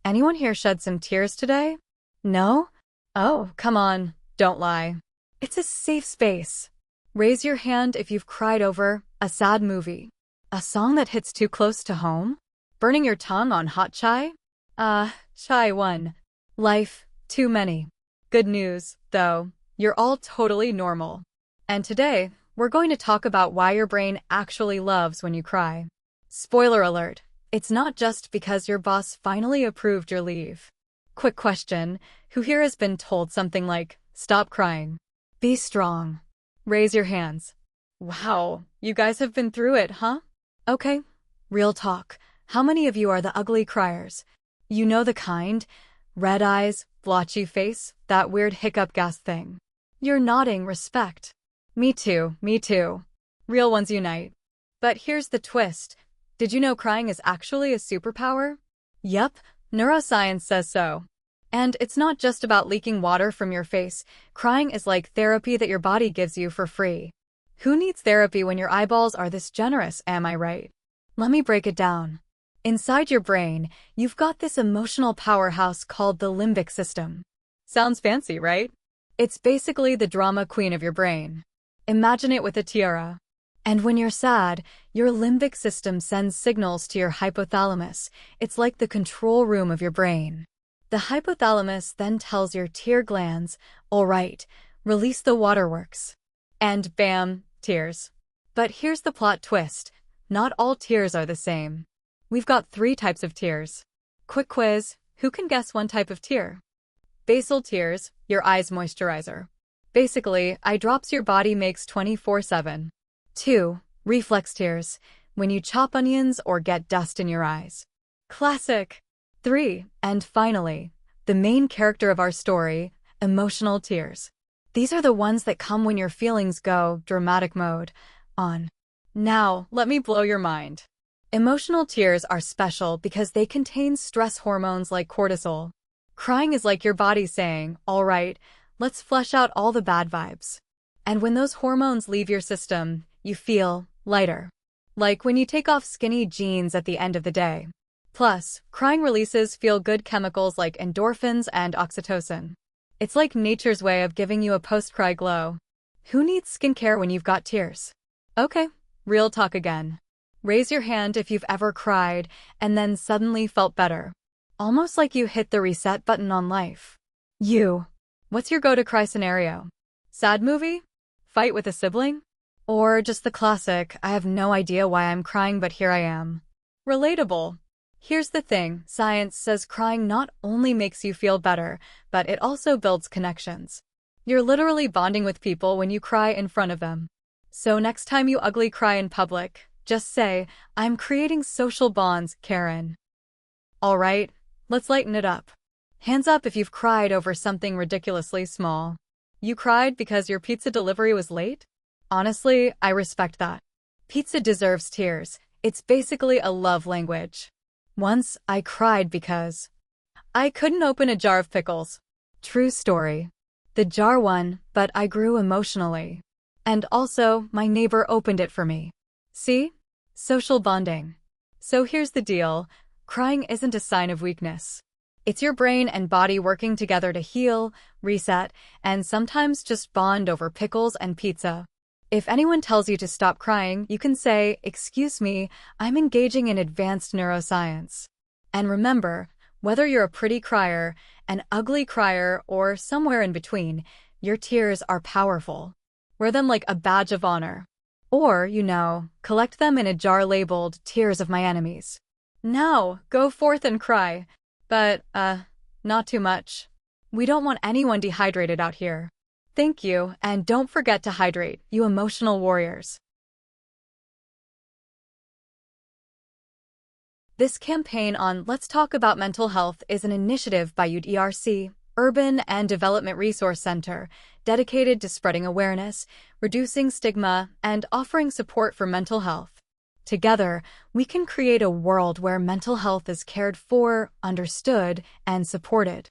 Anyone here shed some tears today? No? Oh, come on, don't lie. It's a safe space. Raise your hand if you've cried over a sad movie. A song that hits too close to home? Burning your tongue on hot chai? Chai 1. Life, too many. Good news, though, you're all totally normal. And today, we're going to talk about why your brain actually loves when you cry. Spoiler alert, it's not just because your boss finally approved your leave. Quick question, who here has been told something like, stop crying? Be strong. Raise your hands. Wow, you guys have been through it, huh? Okay, real talk. How many of you are the ugly criers? You know the kind? Red eyes, blotchy face, that weird hiccup gas thing. You're nodding respect. Me too, me too. Real ones unite. But here's the twist. Did you know crying is actually a superpower? Yep, neuroscience says so. And it's not just about leaking water from your face. Crying is like therapy that your body gives you for free. Who needs therapy when your eyeballs are this generous, am I right? Let me break it down. Inside your brain, you've got this emotional powerhouse called the limbic system. Sounds fancy, right? It's basically the drama queen of your brain. Imagine it with a tiara. And when you're sad, your limbic system sends signals to your hypothalamus. It's like the control room of your brain. The hypothalamus then tells your tear glands, all right, release the waterworks. And bam, tears. But here's the plot twist. Not all tears are the same. We've got 3 types of tears. Quick quiz, who can guess one type of tear? Basal tears, your eyes moisturizer. Basically, eye drops your body makes 24/7. 2. Reflex tears, when you chop onions or get dust in your eyes. Classic. 3. And finally, the main character of our story, emotional tears. These are the ones that come when your feelings go dramatic mode on. Now, let me blow your mind. Emotional tears are special because they contain stress hormones like cortisol. Crying is like your body saying, all right, let's flush out all the bad vibes. And when those hormones leave your system, you feel lighter. Like when you take off skinny jeans at the end of the day. Plus, crying releases feel-good chemicals like endorphins and oxytocin. It's like nature's way of giving you a post-cry glow. Who needs skincare when you've got tears? Okay, real talk again. Raise your hand if you've ever cried and then suddenly felt better. Almost like you hit the reset button on life. What's your go-to cry scenario? Sad movie? Fight with a sibling? Or just the classic, I have no idea why I'm crying but here I am. Relatable. Here's the thing, science says crying not only makes you feel better, but it also builds connections. You're literally bonding with people when you cry in front of them. So next time you ugly cry in public, just say, I'm creating social bonds, Karen. All right, let's lighten it up. Hands up if you've cried over something ridiculously small. You cried because your pizza delivery was late? Honestly, I respect that. Pizza deserves tears. It's basically a love language. Once, I cried because I couldn't open a jar of pickles. True story. The jar won, but I grew emotionally. And also, my neighbor opened it for me. See? Social bonding. So here's the deal. Crying isn't a sign of weakness. It's your brain and body working together to heal, reset, and sometimes just bond over pickles and pizza. If anyone tells you to stop crying, you can say, excuse me, I'm engaging in advanced neuroscience. And remember, whether you're a pretty crier, an ugly crier, or somewhere in between, your tears are powerful. Wear them like a badge of honor. Or, collect them in a jar labeled, Tears of My Enemies. Now, go forth and cry. But, not too much. We don't want anyone dehydrated out here. Thank you, and don't forget to hydrate, you emotional warriors. This campaign on Let's Talk About Mental Health is an initiative by UDRC, Urban and Development Resource Center, dedicated to spreading awareness, reducing stigma, and offering support for mental health. Together, we can create a world where mental health is cared for, understood, and supported.